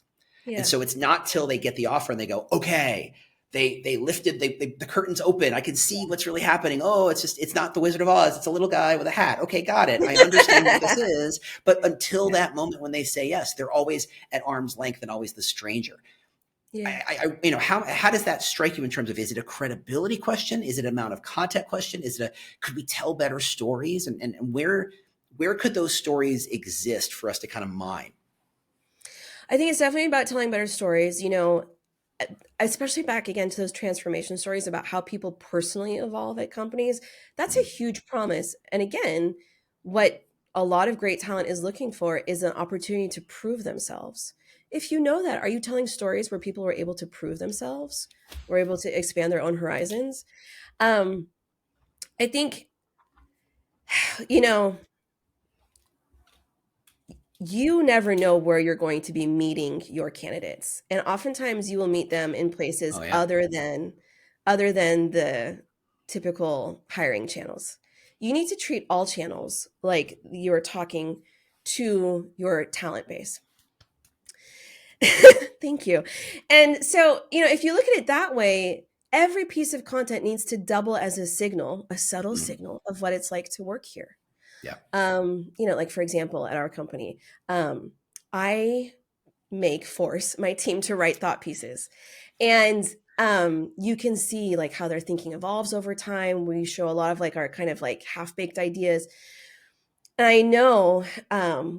And yeah, so it's not till they get the offer and they go, okay, they lifted the curtains open. I can see what's really happening. Oh, it's not the Wizard of Oz. It's a little guy with a hat. Okay, got it. I understand what this is. But until yeah, that moment when they say yes, they're always at arm's length and always the stranger. yeah. How does that strike you in terms of, is it a credibility question? Is it an amount of content question? Could we tell better stories? And where could those stories exist for us to kind of mine? I think it's definitely about telling better stories, especially back again to those transformation stories about how people personally evolve at companies. That's a Mhm. huge promise. And again, what a lot of great talent is looking for is an opportunity to prove themselves. If you know that, are you telling stories where people were able to prove themselves, were able to expand their own horizons? Um, I think, you know, you never know where you're going to be meeting your candidates, and oftentimes you will meet them in places Oh yeah. other than the typical hiring channels. You need to treat all channels like you're talking to your talent base. Thank you. And so, if you look at it that way, every piece of content needs to double as a signal, a subtle Mhm. signal of what it's like to work here. Yeah. Like for example, at our company, I force my team to write thought pieces. And you can see like how their thinking evolves over time. We show a lot of like our kind of like half-baked ideas. And I know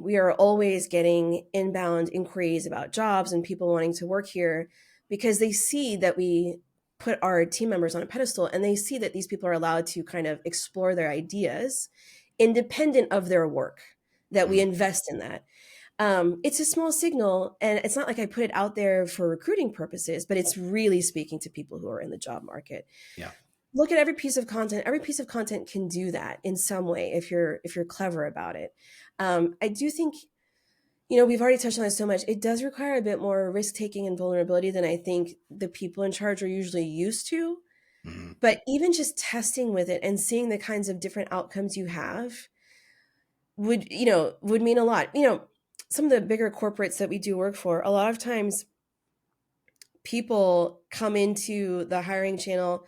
we are always getting inbound inquiries about jobs and people wanting to work here because they see that we put our team members on a pedestal and they see that these people are allowed to kind of explore their ideas independent of their work, that we Mm, invest in that. It's a small signal, and it's not like I put it out there for recruiting purposes, but it's really speaking to people who are in the job market. yeah. Look at every piece of content. Every piece of content can do that in some way if you're clever about it. I do think, we've already touched on this so much. It does require a bit more risk taking and vulnerability than I think the people in charge are usually used to. Hmm. But even just testing with it and seeing the kinds of different outcomes you have would mean a lot. Some of the bigger corporates that we do work for, a lot of times people come into the hiring channel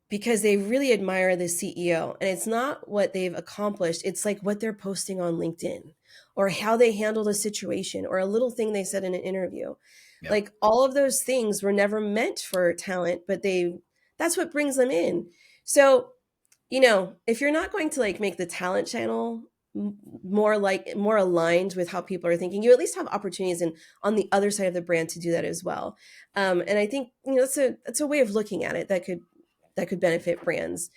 because they really admire the CEO. And it's not what they've accomplished, it's like what they're posting on LinkedIn or how they handled a situation or a little thing they said in an interview. Yep. Like all of those things were never meant for talent, but that's what brings them in. So, if you're not going to like make the talent channel more aligned with how people are thinking, you at least have opportunities and on the other side of the brand to do that as well. And I think that's a way of looking at it that could benefit brands.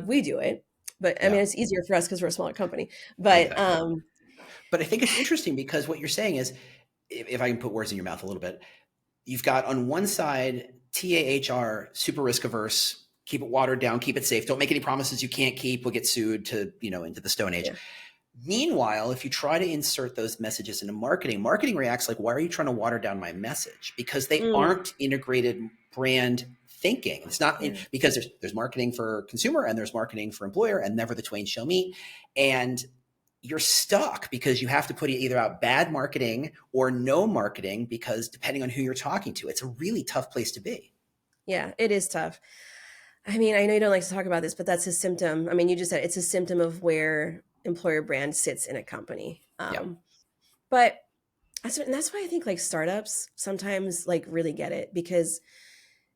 We do it, but I mean Yeah. it's easier for us because we're a smaller company. But Exactly. But I think it's interesting because what you're saying is, if I can put words in your mouth a little bit, you've got on one side TAHR, super risk averse, keep it watered down, keep it safe, don't make any promises you can't keep, we'll get sued to, into the Stone Age. yeah, Meanwhile, if you try to insert those messages into marketing, marketing reacts like, why are you trying to water down my message? Because they mm, aren't integrated brand thinking. It's not yeah, because there's marketing for consumer and there's marketing for employer, and never the twain shall meet. And you're stuck because you have to put either out bad marketing or no marketing, because depending on who you're talking to, it's a really tough place to be. yeah. It is tough. I mean, I know you don't like to talk about this, but that's a symptom. I mean, you just said it's a symptom of where employer brand sits in a company. Yeah. But that's why I think like startups sometimes like really get it because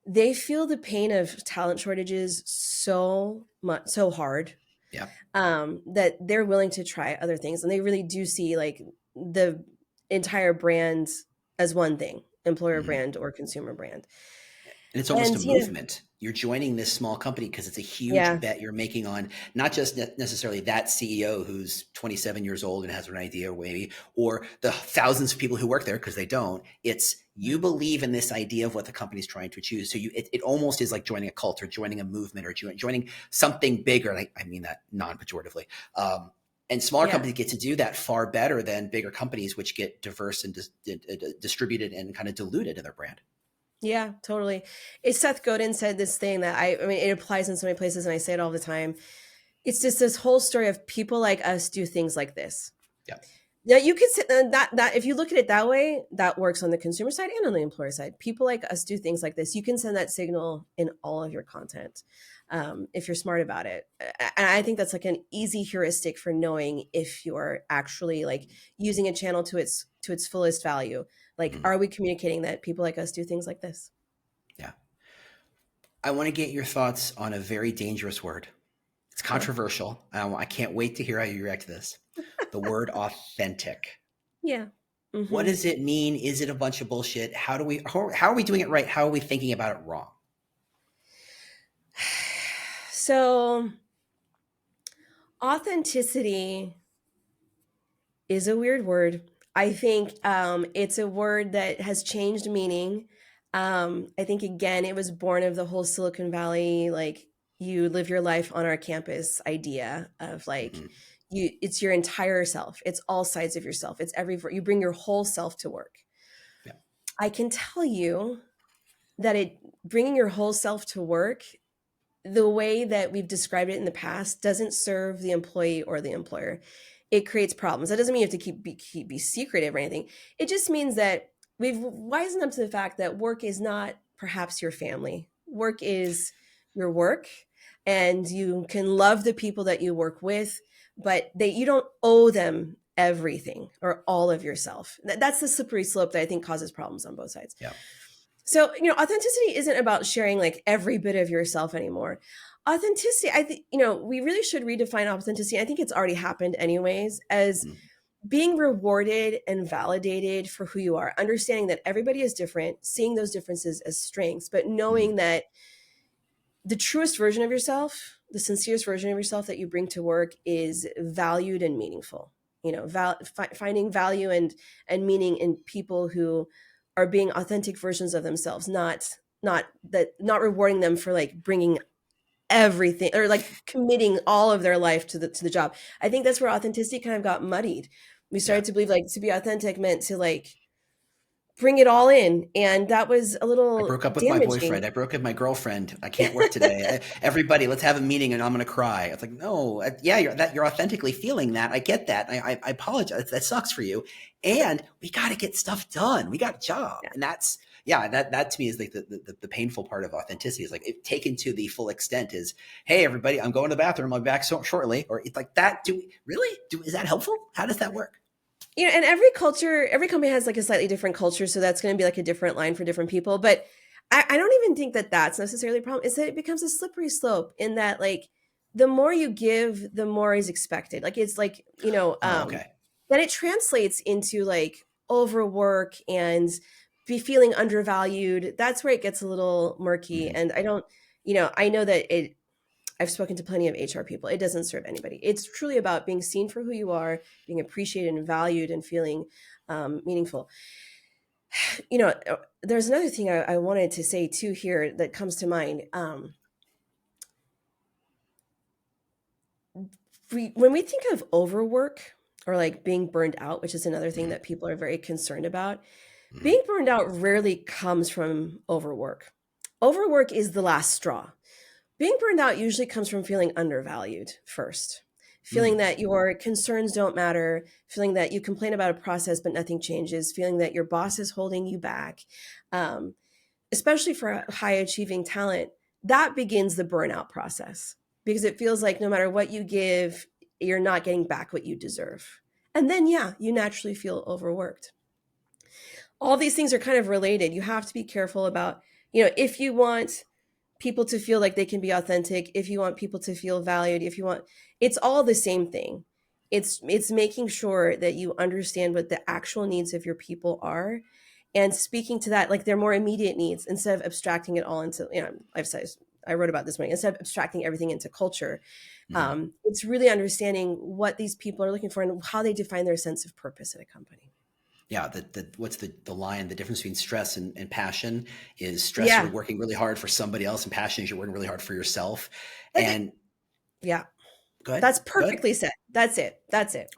they feel the pain of talent shortages so much, so hard, Yeah. that they're willing to try other things, and they really do see like the entire brand as one thing, employer Mhm. brand or consumer brand. And it's almost And a movement. You're joining this small company because it's a huge yeah, bet you're making on not just necessarily that CEO who's 27 years old and has an idea, or maybe, or the thousands of people who work there, because they don't. It's, you believe in this idea of what the company's trying to achieve. So it almost is like joining a cult or joining a movement or joining something bigger. And I mean that non-pejoratively. And smaller yeah, companies get to do that far better than bigger companies, which get diverse and distributed and kind of diluted in their brand. yeah, totally. It's Seth Godin said this thing that I mean, it applies in so many places, and I say it all the time. It's just this whole story of people like us do things like this. Yeah. Yeah, you could say that if you look at it that way, that works on the consumer side and on the employer side. People like us do things like this. You can send that signal in all of your content, if you're smart about it. And I think that's like an easy heuristic for knowing if you're actually like using a channel to its fullest value. Like, Mhm. are we communicating that people like us do things like this? Yeah. I want to get your thoughts on a very dangerous word. It's Huh? controversial. I can't wait to hear how you react to this. The word authentic. Yeah. What Hmm. does it mean? Is it a bunch of bullshit? How are we doing it right? How are we thinking about it wrong? So authenticity is a weird word. I think it's a word that has changed meaning. I think again, it was born of the whole Silicon Valley, like you live your life on our campus idea of like Hmm. it's your entire self. It's all sides of yourself. It's you bring your whole self to work. Yeah. I can tell you that bringing your whole self to work, the way that we've described it in the past, doesn't serve the employee or the employer. It creates problems. That doesn't mean you have to be secretive or anything. It just means that we've wisened up to the fact that work is not perhaps your family. Work is your work, and you can love the people that you work with, but you don't owe them everything or all of yourself. That's the slippery slope that I think causes problems on both sides. Yeah. So, authenticity isn't about sharing like every bit of yourself anymore. Authenticity, I think, we really should redefine authenticity. I think it's already happened anyways, as Mm, being rewarded and validated for who you are, understanding that everybody is different, seeing those differences as strengths, but mm, knowing that the truest version of yourself, the sincerest version of yourself that you bring to work is valued and meaningful. Finding value and meaning in people who are being authentic versions of themselves, not rewarding them for like bringing everything or like committing all of their life to the job. I think that's where authenticity kind of got muddied. We yeah. started to believe like to be authentic meant to like bring it all in, and that was a I little broke up with my damaging. boyfriend. I broke up with my girlfriend. I can't work today. Everybody, let's have a meeting, and I'm going to cry. It's like, no, yeah, you're authentically feeling that. I get that. I apologize. That sucks for you. And we got to get stuff done. We got a job, Yeah. and that's yeah. That to me is like the painful part of authenticity is like it taken to the full extent is, hey, everybody, I'm going to the bathroom. I'll be back shortly. Or it's like that. Do we really? Is that helpful? How does that work? And every company has like a slightly different culture, so that's going to be like a different line for different people. But I don't even think that that's necessarily a problem. Is that it becomes a slippery slope in that like the more you give, the more is expected. Like it's like Oh, okay. then it translates into like overwork and be feeling undervalued. That's where it gets a little murky, Hmm. and I don't. I know that I've spoken to plenty of HR people. It doesn't serve anybody. It's truly about being seen for who you are, being appreciated and valued, and feeling meaningful. There's another thing I wanted to say too here that comes to mind. When we think of overwork or like being burned out, which is another thing Hmm. that people are very concerned about, Hmm. being burned out rarely comes from overwork. Overwork is the last straw. Being burned out usually comes from feeling undervalued first, feeling Hmm. that your concerns don't matter, feeling that you complain about a process but nothing changes, feeling that your boss is holding you back, um, especially for high achieving talent. That begins the burnout process because it feels like no matter what you give, you're not getting back what you deserve. And then, yeah, you naturally feel overworked. All these things are kind of related. You have to be careful about, if you want people to feel like they can be authentic, if you want people to feel valued, if you want, it's all the same thing. It's making sure that you understand what the actual needs of your people are and speaking to that like their more immediate needs instead of abstracting it all into, I've said I wrote about this one, instead of abstracting everything into culture. Hmm. It's really understanding what these people are looking for and how they define their sense of purpose at a company. Yeah, what's the line? The difference between stress and passion is stress you're Yeah, working really hard for somebody else, and passion is you're working really hard for yourself. I think, And yeah, go ahead, that's go ahead. perfectly said. That's it.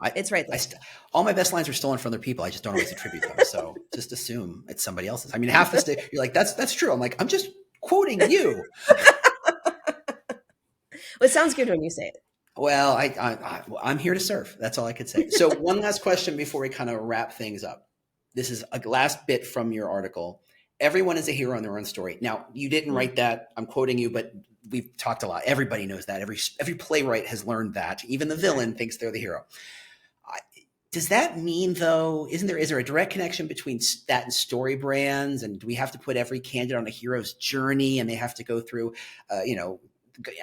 I, It's right I there. all my best lines are stolen from other people. I just don't always attribute them. So just assume it's somebody else's. I mean, half the state you're like, that's true. I'm like, I'm just quoting you. Well, it sounds good when you say it. Well, I'm here to serve. That's all I could say. So one last question before we kind of wrap things up. This is a last bit from your article. Everyone is a hero in their own story. Now, you didn't Mm, write that. I'm quoting you, but we've talked a lot. Everybody knows that. Every playwright has learned that. Even the villain exactly. thinks they're the hero. Does that mean though? Is there a direct connection between that and story brands? And do we have to put every candidate on a hero's journey, and they have to go through, you know,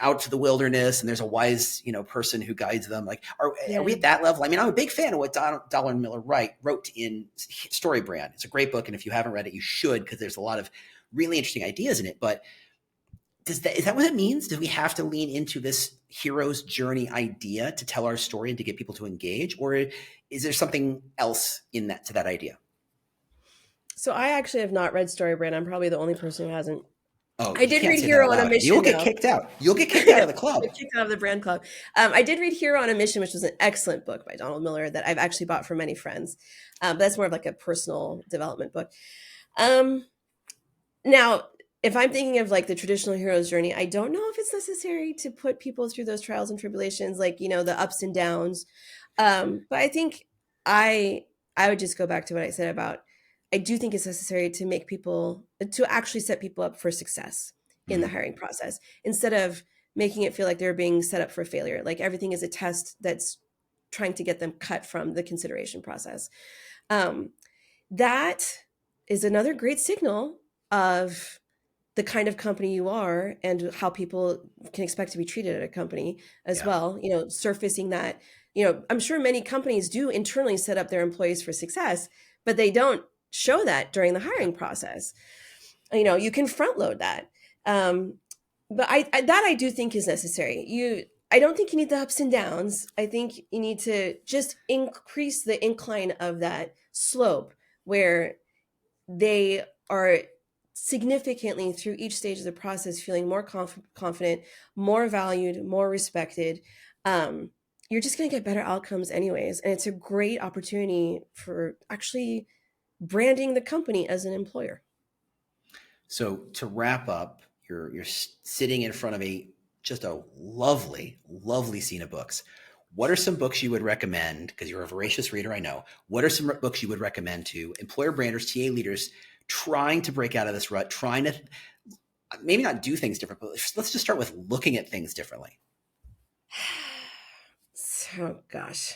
out to the wilderness, and there's a wise, person who guides them? Like, are we Yeah. at that level? I mean, I'm a big fan of what Donald Miller wrote in Story Brand. It's a great book, and if you haven't read it, you should, because there's a lot of really interesting ideas in it. But is that what it means? Do we have to lean into this hero's journey idea to tell our story and to get people to engage, or is there something else in that to that idea? So I actually have not read Storybrand. I'm probably the only person who hasn't. Oh, I you did can't read say that Hero out on a loud. You'll Mission, get though. kicked out. You'll get kicked out Yeah, of the club. get kicked out of the brand club. I did read Hero on a Mission, which was an excellent book by Donald Miller that I've actually bought for many friends. But that's more of like a personal development book. Um, Now, if I'm thinking of like the traditional hero's journey, I don't know if it's necessary to put people through those trials and tribulations, like the ups and downs. But I think I I would just go back to what I said about I do think it's necessary to make people to actually set people up for success in the Mhm. hiring process instead of making it feel like they're being set up for failure. Like everything is a test that's trying to get them cut from the consideration process. Um, that is another great signal of the kind of company you are and how people can expect to be treated at a company as Yeah. well, surfacing that. I'm sure many companies do internally set up their employees for success, but they don't show that during the Yeah. hiring process. You can front load that. um, but that I do think is necessary. I don't think you need the ups and downs. I think you need to just increase the incline of that slope where they are significantly through each stage of the process feeling more confident, more valued, more respected. um, you're just going to get better outcomes anyways, and it's a great opportunity for actually branding the company as an employer. So to wrap up, you're sitting in front of just a lovely, lovely scene of books. What are some books you would recommend? Because you're a voracious reader, I know. What are some books you would recommend to employer branders, TA leaders trying to break out of this rut, trying to maybe not do things different, but let's just start with looking at things differently. So gosh.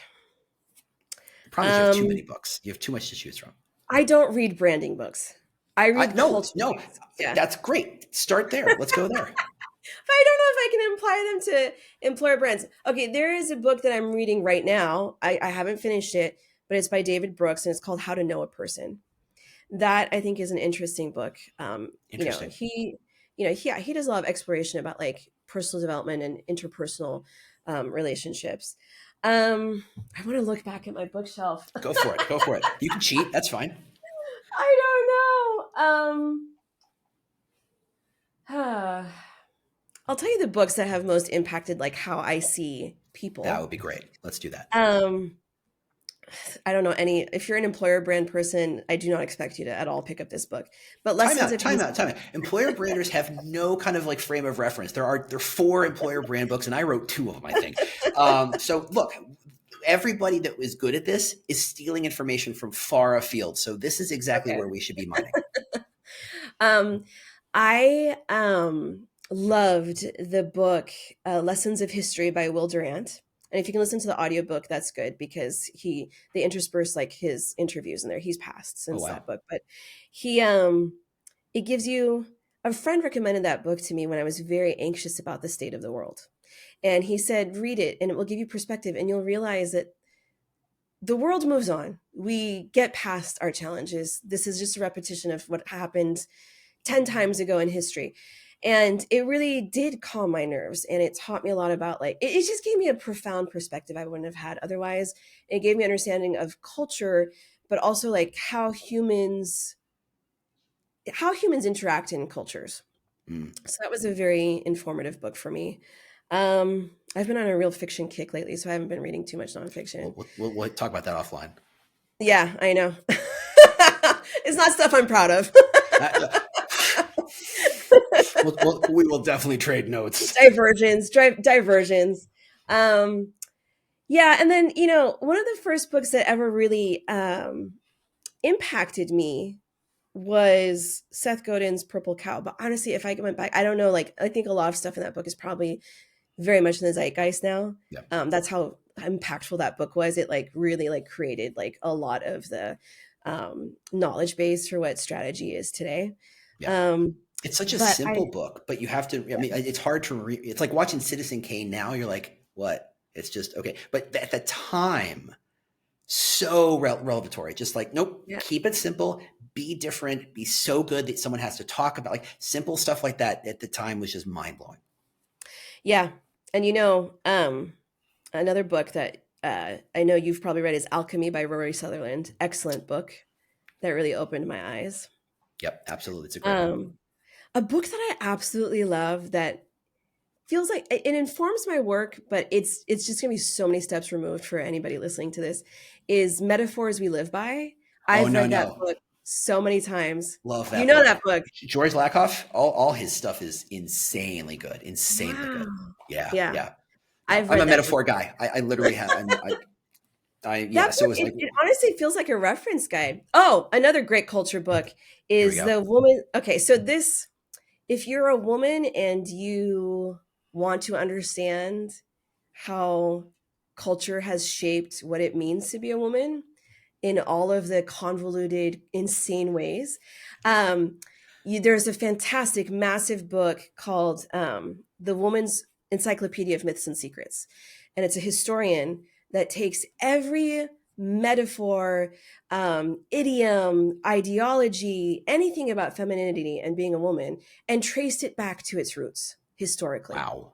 The problem is you have too many um books. You have too much to choose from. I don't read branding books. I read No, culture no, books. Yeah. that's great. Start there. Let's go there. But I don't know if I can apply them to employer brands. Okay, there is a book that I'm reading right now. I haven't finished it, but it's by David Brooks and it's called How to Know a Person. That I think is an interesting book. Interesting. He does a lot of exploration about like personal development and interpersonal relationships. I want to look back at my bookshelf. Go for it. Go for it. You can cheat. That's fine. I don't know. I'll tell you the books that have most impacted like how I see That people. would be great. Let's do that. Um, I don't know any. If you're an employer brand person, I do not expect you to at all pick up this book. But Time Lessons out, of time Peace. out, time out. Employer branders have no kind of like frame of reference. There are four employer brand books, and I wrote two of them, I think. So look, everybody that is good at this is stealing information from far afield. So this is exactly Okay. where we should be mining. Um, I loved the book Lessons of History by Will Durant. And if you can listen to the audiobook, that's good because they intersperse like his interviews in there. He's passed Oh since wow. that book, but he it gives you a friend recommended that book to me when I was very anxious about the state of the world. And he said, read it and it will give you perspective and you'll realize that the world moves on. We get past our challenges. This is just a repetition of what happened 10 times ago in history. And it really did calm my nerves. And it taught me a lot about like, it just gave me a profound perspective I wouldn't have had otherwise. It gave me understanding of culture, but also like how humans interact in cultures. Mm. So that was a very informative book for me. I've been on a real fiction kick lately, so I haven't been reading too much nonfiction. We'll talk about that offline. Yeah, I know. It's not stuff I'm proud of. Uh, we will definitely trade notes. Diversions. Um, yeah, and then one of the first books that ever really impacted me was Seth Godin's Purple Cow. But honestly, if I went back, I don't know. Like, I think a lot of stuff in that book is probably very much in the zeitgeist now. Yeah. That's how impactful that book was. It like really like created like a lot of the knowledge base for what strategy is today. Yeah. Um, It's such a but simple book, but you have to. I mean, it's hard to read. It's like watching Citizen Kane now. You're like, what? It's just okay. But at the time, so revelatory. Just like, nope. yeah, Keep it simple. Be different. Be so good that someone has to talk about like simple stuff like that. At the time, was just mind blowing. yeah, and another book that I know you've probably read is Alchemy by Rory Sutherland. Excellent book that really opened my eyes. Yep, absolutely. It's a great one. Um, a book that I absolutely love that feels like it informs my work, but it's just gonna be so many steps removed for anybody listening to this. Is Metaphors We Live By. Oh I've no, read that no, book so many times. love You that know book. that book. George Lakoff, all his stuff is insanely good. Insanely Wow. good. Yeah, Yeah, yeah. No, I've I'm a read that book. metaphor guy. I literally have. Yeah. That So it book, was it, like, it honestly feels like a reference guide. Oh, another great culture book here we is go. The Woman. Okay, so if you're a woman and you want to understand how culture has shaped what it means to be a woman in all of the convoluted, insane ways, um, There's a fantastic, massive book called The Woman's Encyclopedia of Myths and Secrets. And it's a historian that takes every metaphor, idiom, ideology, anything about femininity and being a woman, and traced it back to its roots historically. Wow.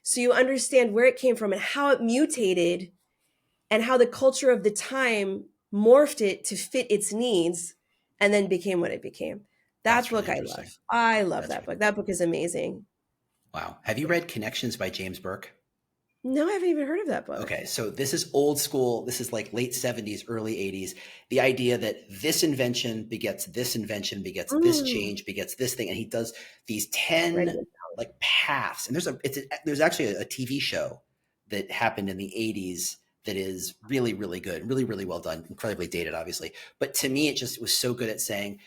So you understand where it came from and how it mutated and how the culture of the time morphed it to fit its needs and then became what it became. That That's really book I interesting. love. I love That's that really book. That book is amazing. wow. Have you Yeah. read Connections by James Burke? No, I haven't even heard of that book. Okay, so this is old school. This is like late 70s, early 80s. The idea that this invention begets this Mm, change begets this thing. And he does these right 10 again. like paths. And there's actually a TV show that happened in the 80s that is really, really good, really, really well done, incredibly dated, obviously. But to me, it just was so good at saying,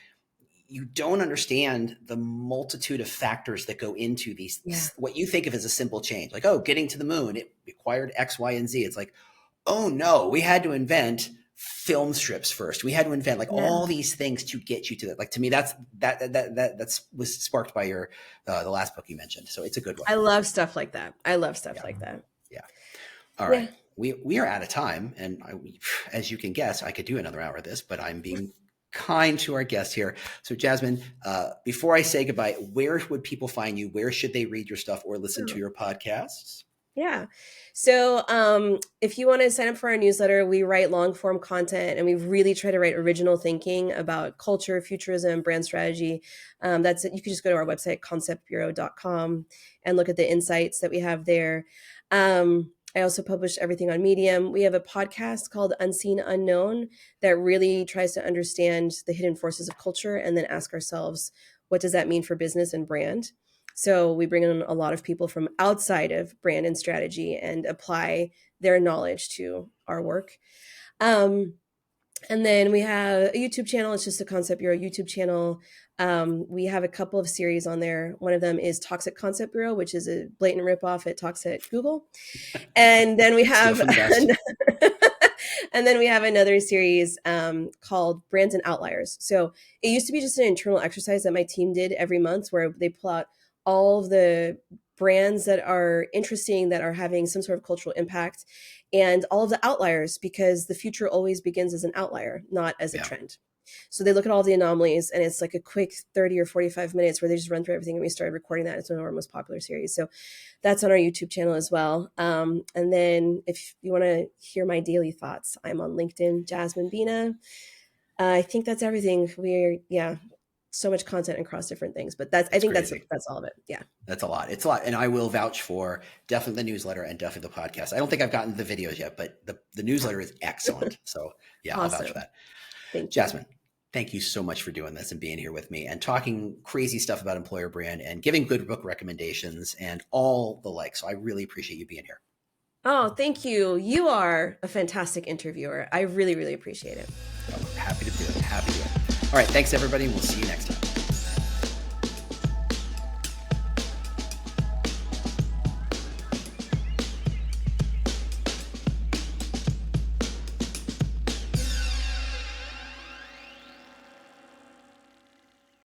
you don't understand the multitude of factors that go into Yeah. what you think of as a simple change, like, oh, getting to the moon, it required X, Y, and Z. It's like, oh no, we had to invent film strips first. We had to invent like Yeah. all these things to get you to that. Like, to me, that's was sparked by your the last book you mentioned. So it's a good one. I love stuff like that. I love stuff Yeah, like that. yeah. All Yeah. right, we are out of time, and as you can guess, I could do another hour of this, but I'm being kind to our guest here. So, Jasmine, before I say goodbye, where would people find you? Where should they read your stuff or listen to Oh. your podcasts? Yeah. So if you want to sign up for our newsletter, we write long form content and we really try to write original thinking about culture, futurism, brand strategy. That's it. You can just go to our website, conceptbureau.com, and look at the insights that we have there. I also publish everything on Medium. We have a podcast called Unseen Unknown that really tries to understand the hidden forces of culture and then ask ourselves, what does that mean for business and brand? So we bring in a lot of people from outside of brand and strategy and apply their knowledge to our work. Um, and then we have a YouTube channel. It's just a Concept Bureau YouTube channel. We have a couple of series on there. One of them is Toxic Concept Bureau, which is a blatant ripoff at Toxic Google. And then we Steal have from the best. and then we have another series called Brands and Outliers. So it used to be just an internal exercise that my team did every month where they pull out all of the brands that are interesting, that are having some sort of cultural impact, and all of the outliers, because the future always begins as an outlier, not as a Yeah. trend. So they look at all the anomalies, and it's like a quick 30 or 45 minutes where they just run through everything. And we started recording that. It's one of our most popular series. So that's on our YouTube channel as well. And then if you want to hear my daily thoughts, I'm on LinkedIn, Jasmine Bina. I think that's everything. Yeah, so much content across different things, but I It's think crazy. that's all of it. Yeah. That's a lot. It's a lot. And I will vouch for definitely the newsletter and definitely the podcast. I don't think I've gotten the videos yet, but the newsletter is excellent. So yeah, I'll vouch for Awesome. that. Thank you. Jasmine, thank you so much for doing this and being here with me and talking crazy stuff about employer brand and giving good book recommendations and all the like. So I really appreciate you being here. Oh, thank you. You are a fantastic interviewer. I really, really appreciate it. So happy to do it. Happy to do it. All right. Thanks, everybody. We'll see you next time.